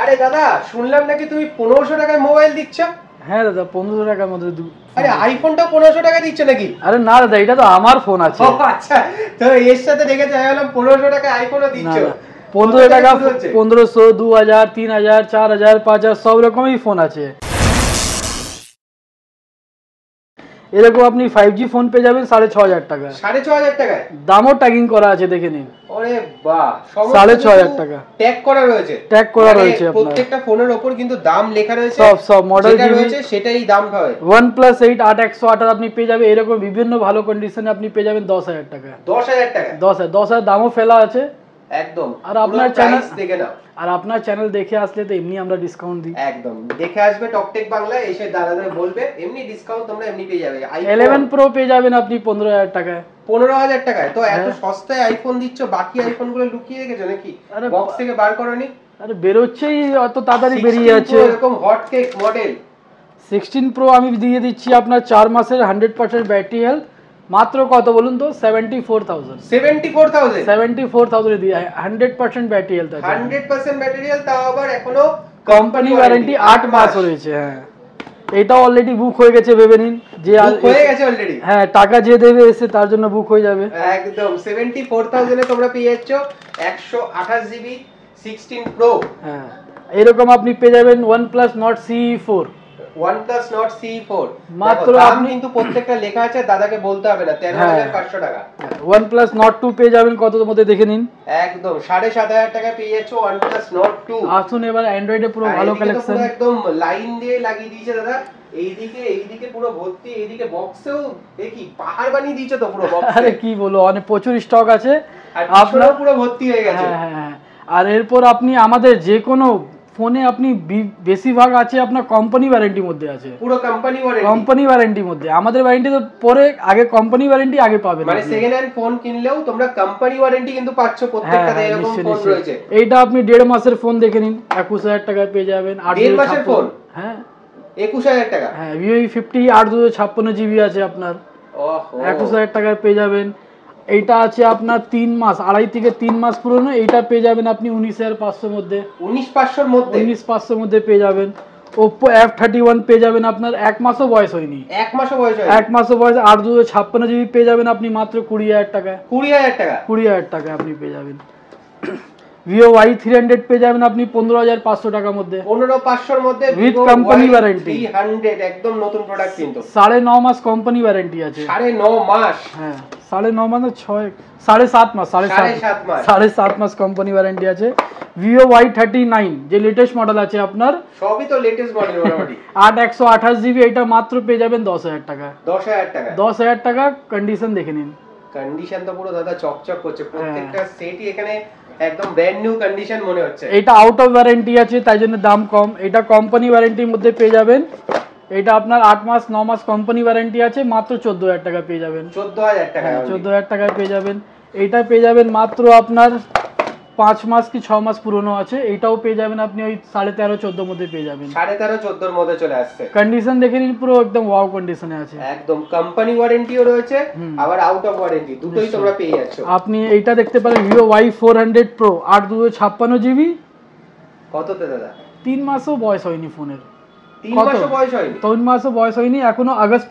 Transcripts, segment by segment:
আরে দাদা শুনলাম নাকি তুমি 1500 টাকায় মোবাইল দিচ্ছ? হ্যাঁ দাদা 1500 টাকার মধ্যে আরে আইফোনটা 1500 টাকা দিচ্ছ নাকি? আরে না দাদা এটা তো আমার ফোন আছে। ও আচ্ছা, তো এর সাথে দেখে যাই হলাম 1500 টাকা আইফোনও দিচ্ছ। 1500 টাকা 1500 2000 3000 4000 5000 সব রকমই ফোন আছে। এরকম আপনি 5G ফোন পেয়ে যাবেন 6500 টাকা। 6500 টাকায় দামও ট্যাগিং করা আছে দেখে নিন। ওরে বাহ, 6500 টাকা ট্যাগ করা রয়েছে। ট্যাগ করা রয়েছে আপনার প্রত্যেকটা ফোনের উপর কিন্তু দাম লেখা রয়েছে। সব মডেল যেটা রয়েছে সেটাই দাম হবে। OnePlus 8 8128 আপনি পেয়ে যাবেন এরকম বিভিন্ন ভালো কন্ডিশনে আপনি পেয়ে যাবেন 10000 টাকা। 10000 টাকা 10000 দামও ফেলা আছে একদম। আর আপনার চ্যানেল দেখে নাও, আর আপনার চ্যানেল দেখে আসলে তো এমনি আমরা ডিসকাউন্ট দিই। একদম দেখে আসবে টকটেক বাংলায়, এসে দাদাদের বলবে এমনি ডিসকাউন্ট তোমরা এমনি পেয়ে যাবে। 11 Pro পেয়ে যাবেন আপনি 15000 টাকায়। 15000 টাকায় তো এত সস্তায় আইফোন দিচ্ছ, বাকি আইফোন গুলো লুকিয়ে রেখেছো নাকি? বক্স থেকে বার করোনি? আরে বেরোচ্ছেই অত তাড়াতাড়ি বেরিয়ে যাচ্ছে এরকম হট কেক মডেল। 16 Pro আমি দিয়ে দিচ্ছি আপনার 4 মাসের 100% ব্যাটারি হেলথ, মাত্র কত বলুন তো? 74000 দিয়ে 100% ব্যাটারি হেলথ আছে। 100% ব্যাটারি হেলথ, তাও আবার এখনো কোম্পানি ওয়ারেন্টি 8 মাস রয়েছে। হ্যাঁ এটা অলরেডি বুক হয়ে গেছে ভেবে নিন। যে হয়ে গেছে অলরেডি? হ্যাঁ টাকা যে দেবে এসে তার জন্য বুক হয়ে যাবে একদম। 74000 এ তোমরা পেয়ে যাচ্ছ 128GB 16 Pro। হ্যাঁ এরকম আপনি পেয়ে যাবেন OnePlus Nord CE4। OnePlus Nord CE4 মাত্র আপনি কিন্তু প্রত্যেকটা লেখা আছে, দাদাকে বলতে হবে না, 13500 টাকা। OnePlus Nord 2 পেয়ে যাবেন কতর মধ্যে দেখে নিন। একদম 7500 টাকা পেয়ে যাচ্ছ OnePlus Nord 2। আসুন এবার অ্যান্ড্রয়েডে পুরো ভালো কালেকশন একদম লাইন দিয়ে লাগিয়ে দিয়েছে দাদা। এইদিকে পুরো ভর্তি, এইদিকে বক্সেও দেখি পাহাড় বানিয়ে দিয়েছে তো পুরো বক্সে। আরে কি বলবো, অনেক প্রচুর স্টক আছে, আপনার পুরো ভর্তি হয়ে গেছে। হ্যাঁ আর এরপর আপনি আমাদের যে কোনো ফোনে আপনি বেশিরভাগ আছে আপনার কোম্পানি ওয়ারেন্টির মধ্যে আছে। পুরো কোম্পানি ওয়ারেন্টির মধ্যে। আমাদের ওয়ারেন্টি তো পরে, আগে কোম্পানি ওয়ারেন্টি আগে পাবেন। মানে সেকেন্ড হ্যান্ড ফোন কিনলেও তোমরা কোম্পানি ওয়ারেন্টি কিন্তু পাচ্ছ প্রত্যেকটাতে। এরকম ফোন রয়েছে। এইটা আপনি 1.5 মাসের ফোন দেখে নিন 21000 টাকায় পেয়ে যাবেন। 1.5 মাসের ফোন? হ্যাঁ 21000 টাকা। হ্যাঁ Vivo E50 8256GB আছে আপনার। ওহো 21000 টাকায় পেয়ে যাবেন। এইটা আছে আপনার 3 মাস, 2.5 থেকে 3 মাস পুরনো। এইটা পেয়ে যাবেন আপনি 19500 মধ্যে। 19500 মধ্যে? 19500 মধ্যে পেয়ে যাবেন। Oppo F31 পেয়ে যাবেন আপনার 1 মাসও বয়স হয়নি। 1 মাসও বয়স হয়নি? 1 মাসও বয়স 8256GB পেয়ে যাবেন আপনি মাত্র 20000 টাকায়। 20000 টাকা? 20000 টাকায় আপনি পেয়ে যাবেন। Vivo Y300 পেয়ে যাবেন আপনি 15500 টাকার মধ্যে। 15500 এর মধ্যে উইথ কোম্পানি ওয়ারেন্টি। 300 একদম নতুন প্রোডাক্ট কিন্তু। 9.5 মাস কোম্পানি ওয়ারেন্টি আছে। 9.5 মাস? হ্যাঁ 9.5 মানে 7.5 মাস। 7.5 মাস কোম্পানি ওয়ারেন্টি আছে। Vivo Y39 যে লেটেস্ট মডেল আছে আপনার, সবই তো লেটেস্ট মডেল মোটামুটি। 8128GB এটা মাত্র পেয়ে যাবেন 10000 টাকা। 10000 টাকা? 10000 টাকা। কন্ডিশন দেখে নিন। কন্ডিশন তো পুরো দাদা চকচক করছে, প্রত্যেকটা সেটই এখানে একদম ব্র্যান্ড নিউ কন্ডিশন মনে হচ্ছে। এটা আউট অফ ওয়ারেন্টি আছে তাই জন্য দাম কম। এটা কোম্পানি ওয়ারেন্টির মধ্যে পেয়ে যাবেন। এটা আপনার 8 মাস 9 মাস কোম্পানি ওয়ারেন্টি আছে, মাত্র 14000 টাকা পেয়ে যাবেন। 14000 টাকা? 14000 টাকায় পেয়ে যাবেন। এইটা পেয়ে যাবেন মাত্র আপনার 5 মাস কি 6 মাস পুরনো আছে। এটাও পেয়ে যাবেন আপনি ওই 13.5-14 মধ্যে পেয়ে যাবেন। 13.5-14 মধ্যে চলে আসছে। কন্ডিশন দেখে নিন, পুরো একদম ওয়াও কন্ডিশনে আছে। একদম কোম্পানি ওয়ারেন্টিও রয়েছে, আবার আউট অফ ওয়ারেন্টি দুটোই তোমরা পেয়ে যাচ্ছ। আপনি এইটা দেখতে পারেন Vivo Y400 Pro 8256GB। কততে দাদা? 3 মাসও বয়স হয়নি ফোনের। 3 মাসও বয়স হয়নি? 3 মাসও বয়স হয়নি এখনো। আগস্ট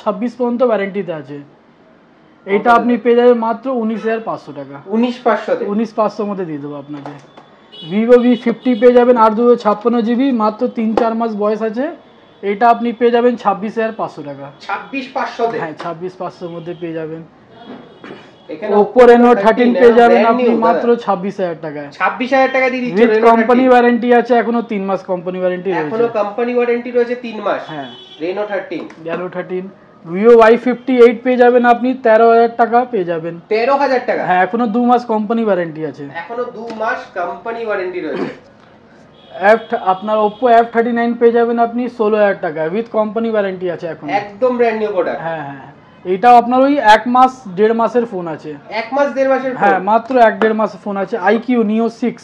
26 পর্যন্ত ওয়ারেন্টিতে আছে। এইটা আপনি পেয়ে যাবেন মাত্র 19500 টাকা। 19500 মধ্যে দিয়ে দেবো আপনাকে। Vivo V50 পেয়ে যাবেন 8256GB, মাত্র 3-4 মাস বয়স আছে। এটা আপনি পেয়ে যাবেন 26500 টাকা। 26500? হ্যাঁ 26500 মধ্যে পেয়ে যাবেন। Oppo Reno 13 পেয়ে যাবেন আপনি মাত্র 26000 টাকায়। 26000 টাকা দিয়ে দিচ্ছেন। উইথ কোম্পানি ওয়ারেন্টি আছে, এখনো 3 মাস কোম্পানি ওয়ারেন্টি রয়েছে। এখনো কোম্পানি ওয়ারেন্টি রয়েছে 3 মাস? হ্যাঁ Reno 13। Vivo Y58 পেয়ে যাবেন আপনি 13000 টাকা পেয়ে যাবেন। 13000 টাকা? হ্যাঁ এখনো 2 মাস কোম্পানি ওয়ারেন্টি আছে। এখনো 2 মাস কোম্পানি ওয়ারেন্টি রয়েছে। আপনার Oppo F39 পেয়ে যাবেন আপনি 16000 টাকা, উইথ কোম্পানি ওয়ারেন্টি আছে এখন। একদম ব্র্যান্ড নিউ প্রোডাক্ট। হ্যাঁ এটাও আপনার ওই 1 মাস 1.5 মাসের ফোন আছে। 1 মাস 1.5 মাসের ফোন? হ্যাঁ মাত্র 1.5 মাসের ফোন আছে। iQ Neo 6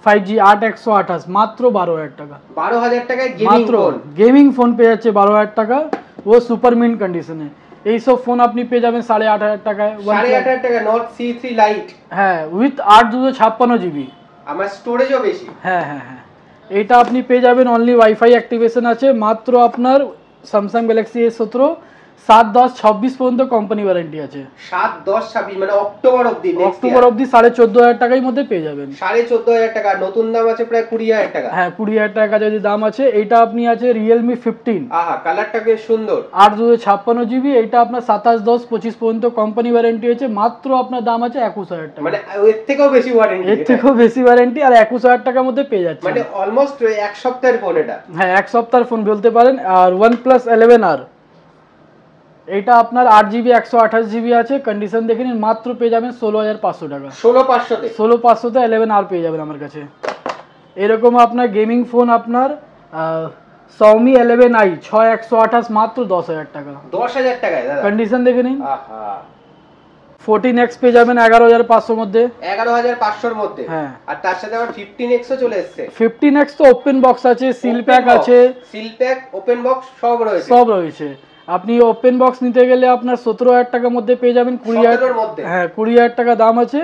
5G 8128 মাত্র 12000 টাকা। 12000 টাকায় গেমিং ফোন? গেমিং ফোন পেয়ে যাচ্ছে 12000 টাকা, ও সুপার মিন্ট কন্ডিশনে। এইসব ফোন আপনি পেয়ে যাবেন 8500 টাকায়। 8500 টাকা Note C3 Lite? হ্যাঁ উইথ 8256GB। আমার স্টোরেজও বেশি। হ্যাঁ এটা আপনি পেয়ে যাবেন অনলি ওয়াইফাই অ্যাক্টিভেশন আছে, মাত্র আপনার স্যামসাং গ্যালাক্সি S17 7-10-26 পর্যন্ত কোম্পানি ওয়ারেন্টি আছে। 7-10-26 মানে অক্টোবর অবধি, অক্টোবর অবধি 14,500 টাকার মধ্যে পেয়ে যাবেন। 14,500 টাকা, নতুন দাম আছে প্রায় 20,000 টাকা। হ্যাঁ 20,000 টাকা যদি দাম আছে। এইটা আপনি আছে Realme 15। আহা, কালারটা বেশ সুন্দর। 8/256 GB। এটা আপনার 27-10-25 পর্যন্ত কোম্পানি ওয়ারেন্টি আছে, মাত্র আপনার দাম আছে 21,000 টাকা। মানে এর থেকেও বেশি ওয়ারেন্টি, এর থেকেও বেশি ওয়ারেন্টি, আর 21,000 টাকার মধ্যে পেয়ে যাচ্ছে, মানে অলমোস্ট এক সপ্তাহের ফোন এটা। হ্যাঁ 1 সপ্তাহের ফোন বলতে পারেন। আর OnePlus 11R, এটা আপনার 8GB 128GB আছে, কন্ডিশন দেখে নিন, মাত্র পেয়ে যাবেন 16,500 টাকা। 16,500 11R পেয়ে যাবেন আমার কাছে। এরকম আপনার গেমিং ফোন আপনার Xiaomi 11i 6/128 মাত্র 10,000 টাকা। 10,000 টাকায় দাদা, কন্ডিশন দেখে নিন। আহা, 14X পেয়ে যাবেন 11,500 মধ্যে। 11,500 মধ্যে। হ্যাঁ, আর তার সাথে আবার 15X ও চলে এসেছে। 15X তো ওপেন বক্স আছে, সিল প্যাক আছে, সিল প্যাক, ওপেন বক্স সব রয়েছে, সব রয়েছে। আপনি ওপেন বক্স নিতে গেলে আপনার 17,000 টাকার মধ্যে পেয়ে যাবেন। 20,000 মধ্যে, হ্যাঁ 20,000 টাকা দাম আছে।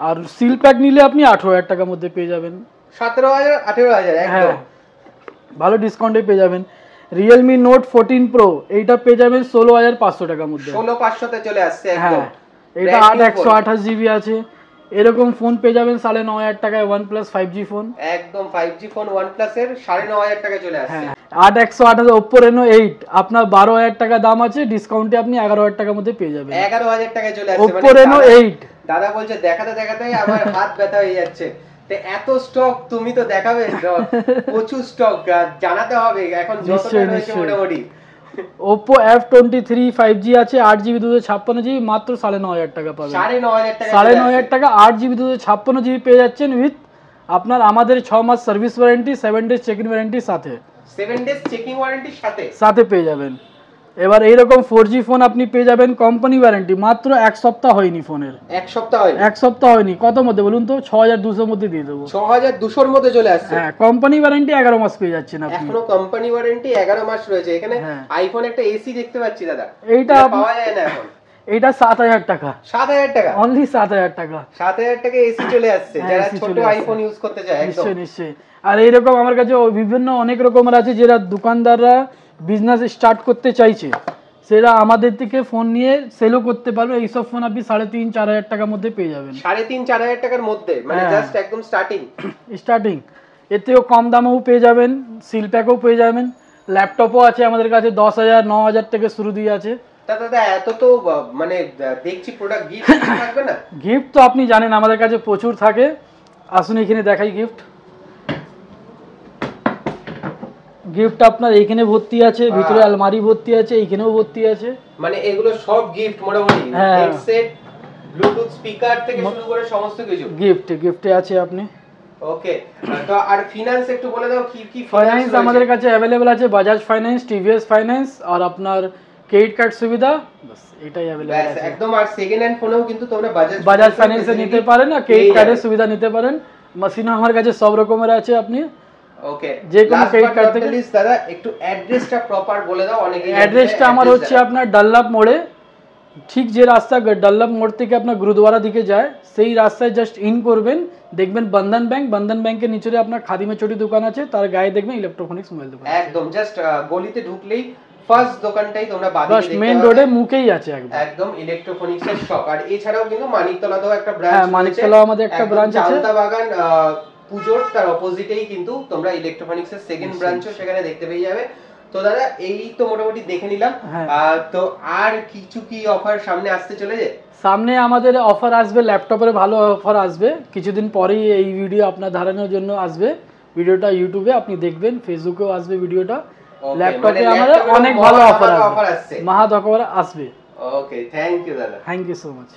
আর সিল প্যাক নিলে আপনি 18,000 টাকার মধ্যে পেয়ে যাবেন। 17,000 18,000 একদম, হ্যাঁ ভালো ডিসকাউন্টে পেয়ে যাবেন। Realme Note 14 Pro এইটা পেয়ে যাবেন 16,500 টাকার মধ্যে। 16,500 তে চলে আসছে একদম। হ্যাঁ এটা 8/128GB আছে। এরকম ফোন পেয়ে যাবেন 9,500 টাকায়, OnePlus 5G ফোন, একদম 5G ফোন OnePlus এর 9,500 টাকায় চলে আসছে। হ্যাঁ 8/128 Oppo Reno 8 আপনার 12,000 টাকা দাম আছে, ডিসকাউন্টে আপনি 11,000 টাকার মধ্যে পেয়ে যাবেন। 11,000 টাকায় চলে আসছে। Oppo Reno 8 দাদা বলছে দেখাতে দেখাতে আমার হাত ব্যথা হয়ে যাচ্ছে। তো এত স্টক তুমি তো দেখাবে, প্রচুর স্টক জানাতে হবে এখন যতটা রয়েছে মোটামুটি। Oppo F23 5G আছে 8GB 256GB মাত্র 9,500 টাকা পাবেন। 9,500 টাকা, 9,500 টাকা 8GB 256GB পেয়ে যাচ্ছেন উইথ আপনার আমাদের 6 মাস service warranty, 7 days check in ওয়ারেন্টির সাথে, 7 ডেজ চেকিং ওয়ারেন্টির সাথে পেয়ে যাবেন। এবার এইরকম 4G ফোন আপনি পেয়ে যাবেন কোম্পানি ওয়ারেন্টি, মাত্র 1 সপ্তাহ হয়নি ফোনের, 1 সপ্তাহ হয়নি, 1 সপ্তাহ হয়নি। কত মধ্যে বলুন তো? 6,200 মধ্যে দিয়ে দেবো। 6,200 এর মধ্যে চলে আসছে। হ্যাঁ কোম্পানি ওয়ারেন্টি 11 মাস পেয়ে যাচ্ছেন আপনি। এখনো কোম্পানি ওয়ারেন্টি 11 মাস রয়েছে। এখানে আইফোন একটা এসি দেখতে পাচ্ছি দাদা, এইটা পাওয়া যায় না এখন। এইটা 7,000 টাকা, 7,000 টাকা, অনলি 7,000 টাকা। 7,000 টাকা এসি চলে আসছে যারা ছোট আইফোন ইউজ করতে চায়। একদম নিশ্চয়ই নিশ্চয়ই। আর এইরকম আমার কাছে বিভিন্ন অনেক রকমের আছে, যারা দোকানদাররা বিজনেস স্টার্ট করতে চাইছে সেটা আমাদের থেকে ফোন নিয়ে সেলও করতে পারবে। এইসব ফোন আপনি 3,500-4,000 টাকার মধ্যে পেয়ে যাবেন। 3,500-4,000 টাকার মধ্যে, মানে জাস্ট একদম স্টার্টিং। এর থেকেও কম দামেও পেয়ে যাবেন, সিল প্যাকও পেয়ে যাবেন। ল্যাপটপও আছে আমাদের কাছে 10,000 9,000 থেকে শুরু দিয়ে আছে। দাদা এত তো মানে দেখছি প্রোডাক্ট, গিফট থাকবে না? গিফট তো আপনি জানেন আমাদের কাছে প্রচুর থাকে। আসুন এখানে দেখাই গিফট। গিফট আপনার এইখানে ভর্তি আছে, ভিতরে আলমারি ভর্তি আছে, এইখানেও ভর্তি আছে। মানে এগুলো সব গিফট মোটামুটি, হেডসেট, ব্লুটুথ স্পিকার থেকে শুরু করে সমস্ত কিছু গিফটে আছে আপনি। ওকে, তো আর ফিনান্স একটু বলে দাও, কি কি ফাইন্যান্স আমাদের কাছে अवेलेबल আছে? বাজাজ ফাইন্যান্স, টিভিএস ফাইন্যান্স, আর আপনার ক্রেডিট কার্ড সুবিধা, বাস এটাই अवेलेबल আছে একদম। আর সেকেন্ড হ্যান্ড ফোনেও কিন্তু তোমরা বাজাজ ফাইন্যান্সে নিতে পারেন, আর ক্রেডিট কার্ডের সুবিধা নিতে পারেন। মেশিনও আমার কাছে সব রকমের আছে। আপনি ওকে, যে কোনো ক্রেডিট কার্ড থেকে। দাদা একটু অ্যাড্রেসটা প্রপার বলে দাও। অনেকে অ্যাড্রেসটা আমার হচ্ছে আপনার ডাল্লাপ মোড়ে, ঠিক যে রাস্তা ডাল্লাপ মোড় থেকে আপনার গুরুদ্বারা দিকে যায় সেই রাস্তায় জাস্ট ইন করবেন, দেখবেন বন্ধন ব্যাংকের নিচে আপনার খাদিমে চটি দোকান আছে, তার গায়ে দেখবেন ইলেকট্রনিক্স মোবাইল দোকান। একদম জাস্ট গলিতে ঢুকলেই ফার্স্ট দোকানটাই তোমরা বাদিকে দেখতে পাবে, মেইন রোডে মুখেই আছে একদম ইলেকট্রনিক্স এর শপ। আর এছাড়াও কিন্তু মানিকতলাতেও একটা ব্রাঞ্চ আছে। মানিকতলাও আমাদের একটা ব্রাঞ্চ আছে। চালতা বাগান পুজোর তার অপোজিটেই কিন্তু তোমরা ইলেকট্রনিক্স এর সেকেন্ড ব্রাঞ্চও সেখানে দেখতে পেয়ে যাবে। তো দাদা এই তো মোটামুটি দেখে নিলাম। তো আর কিছু কি অফার সামনে আসতে চলেছে? সামনে আমাদের অফার আসবে, ল্যাপটপের ভালো অফার আসবে কিছুদিন পরেই। এই ভিডিও আপনার ধারণের জন্য আসবে। ভিডিওটা ইউটিউবে আপনি দেখবেন, ফেসবুকেও আসবে ভিডিওটা। ল্যাপটপে আমাদের অনেক ভালো অফার আসবে, মাহাদ অফার আসবে। ওকে, থ্যাংক ইউ দাদা, থ্যাংক ইউ সো মাচ।